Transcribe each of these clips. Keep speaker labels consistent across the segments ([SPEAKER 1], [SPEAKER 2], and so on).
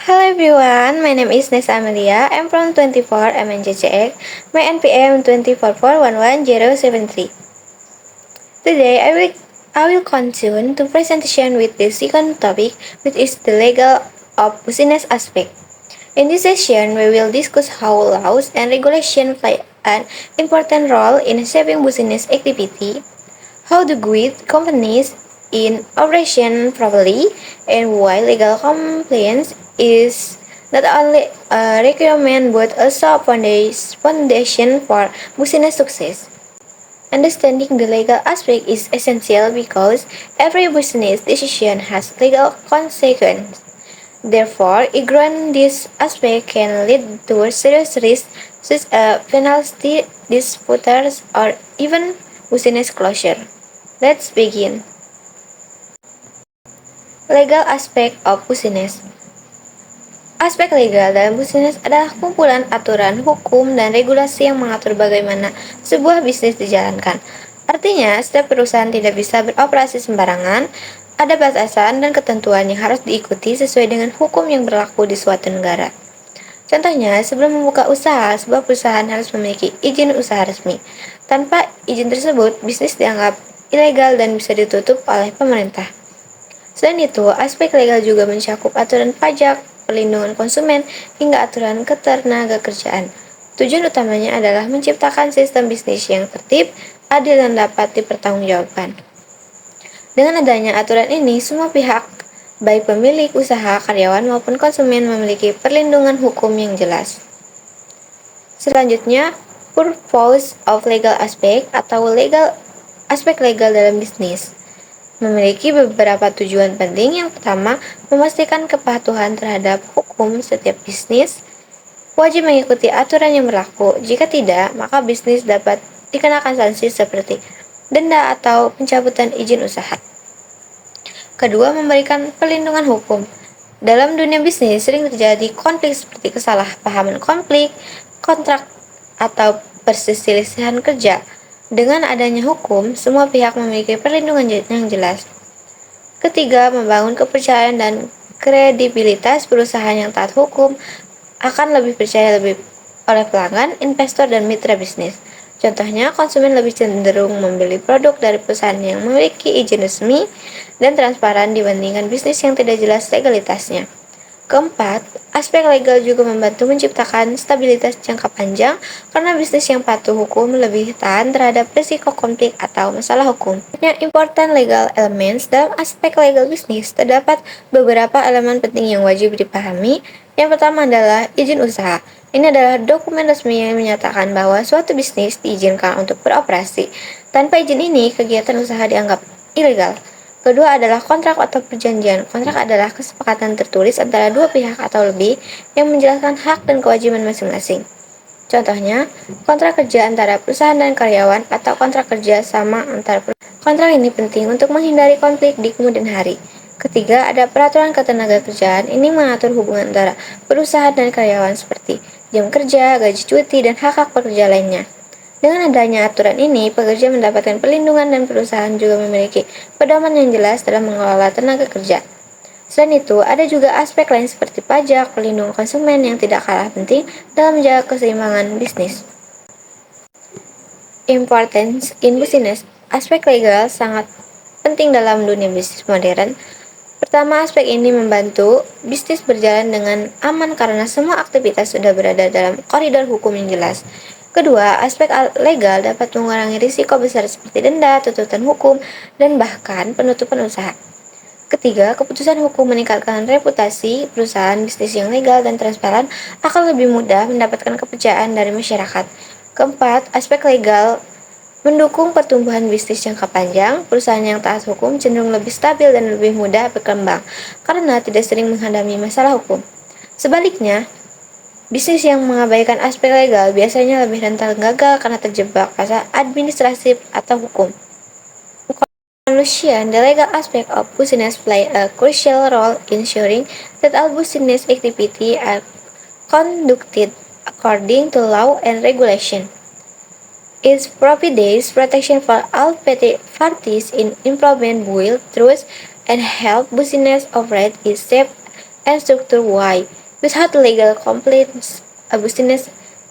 [SPEAKER 1] Hello everyone, my name is Nesa Amelia. I'm from 24 MNJCX. My NPM 244111073. Today I will continue to presentation with the second topic, which is the legal of business aspect. In this session, we will discuss how laws and regulation play an important role in shaping business activity, how to guide companies in operation properly, and why legal compliance is not only a requirement but also a foundation for business success. Understanding the legal aspect is essential because every business decision has legal consequences. Therefore, ignoring this aspect can lead to serious risks such as penalty, disputes, or even business closure. Let's begin. Legal aspect of business. Aspek legal dalam bisnis adalah kumpulan aturan, hukum, dan regulasi yang mengatur bagaimana sebuah bisnis dijalankan. Artinya, setiap perusahaan tidak bisa beroperasi sembarangan, ada batasan dan ketentuan yang harus diikuti sesuai dengan hukum yang berlaku di suatu negara. Contohnya, sebelum membuka usaha, sebuah perusahaan harus memiliki izin usaha resmi. Tanpa izin tersebut, bisnis dianggap ilegal dan bisa ditutup oleh pemerintah. Selain itu, aspek legal juga mencakup aturan pajak, perlindungan konsumen, hingga aturan ketenagakerjaan. Tujuan utamanya adalah menciptakan sistem bisnis yang tertib, adil, dan dapat dipertanggungjawabkan. Dengan adanya aturan ini, semua pihak, baik pemilik usaha, karyawan, maupun konsumen memiliki perlindungan hukum yang jelas. Selanjutnya, purpose of legal aspect atau aspek legal dalam bisnis memiliki beberapa tujuan penting. Yang pertama, memastikan kepatuhan terhadap hukum. Setiap bisnis wajib mengikuti aturan yang berlaku. Jika tidak, maka bisnis dapat dikenakan sanksi seperti denda atau pencabutan izin usaha. Kedua, memberikan perlindungan hukum. Dalam dunia bisnis sering terjadi konflik seperti kesalahpahaman konflik, kontrak, atau perselisihan kerja. Dengan adanya hukum, semua pihak memiliki perlindungan yang jelas. Ketiga, membangun kepercayaan dan kredibilitas. Perusahaan yang taat hukum akan lebih percaya oleh pelanggan, investor, dan mitra bisnis. Contohnya, konsumen lebih cenderung membeli produk dari perusahaan yang memiliki izin resmi dan transparan dibandingkan bisnis yang tidak jelas legalitasnya. Keempat, aspek legal juga membantu menciptakan stabilitas jangka panjang karena bisnis yang patuh hukum lebih tahan terhadap risiko konflik atau masalah hukum. Important legal elements dalam aspek legal bisnis terdapat beberapa elemen penting yang wajib dipahami. Yang pertama adalah izin usaha. Ini adalah dokumen resmi yang menyatakan bahwa suatu bisnis diizinkan untuk beroperasi. Tanpa izin ini, kegiatan usaha dianggap ilegal. Kedua adalah kontrak atau perjanjian. Kontrak adalah kesepakatan tertulis antara dua pihak atau lebih yang menjelaskan hak dan kewajiban masing-masing. Contohnya, kontrak kerja antara perusahaan dan karyawan atau kontrak kerja sama antara perusahaan. Kontrak ini penting untuk menghindari konflik di kemudian hari. Ketiga, ada peraturan ketenagakerjaan. Ini mengatur hubungan antara perusahaan dan karyawan seperti jam kerja, gaji cuti, dan hak-hak pekerja lainnya. Dengan adanya aturan ini, pekerja mendapatkan perlindungan dan perusahaan juga memiliki pedoman yang jelas dalam mengelola tenaga kerja. Selain itu, ada juga aspek lain seperti pajak, perlindungan konsumen yang tidak kalah penting dalam menjaga keseimbangan bisnis. Importance in business. Aspek legal sangat penting dalam dunia bisnis modern. Pertama, aspek ini membantu bisnis berjalan dengan aman karena semua aktivitas sudah berada dalam koridor hukum yang jelas. Kedua, aspek legal dapat mengurangi risiko besar seperti denda, tuntutan hukum, dan bahkan penutupan usaha. Ketiga, keputusan hukum meningkatkan reputasi perusahaan. Bisnis yang legal dan transparan akan lebih mudah mendapatkan kepercayaan dari masyarakat. Keempat, aspek legal mendukung pertumbuhan bisnis jangka panjang. Perusahaan yang taat hukum cenderung lebih stabil dan lebih mudah berkembang karena tidak sering menghadapi masalah hukum. Sebaliknya, bisnis yang mengabaikan aspek legal biasanya lebih rentan gagal karena terjebak pada administratif atau hukum. Conclusion, the legal aspect of business play a crucial role in ensuring that all business activities are conducted according to law and regulation. It provides protection for all parties in employment, build trust, and help business operate in safe and structure why. Without legal compliance, a business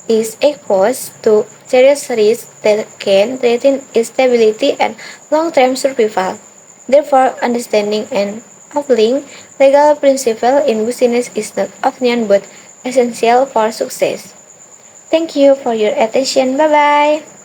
[SPEAKER 1] is exposed to serious risks that can threaten its stability and long-term survival. Therefore, understanding and applying legal principles in business is not optional but essential for success. Thank you for your attention. Bye bye.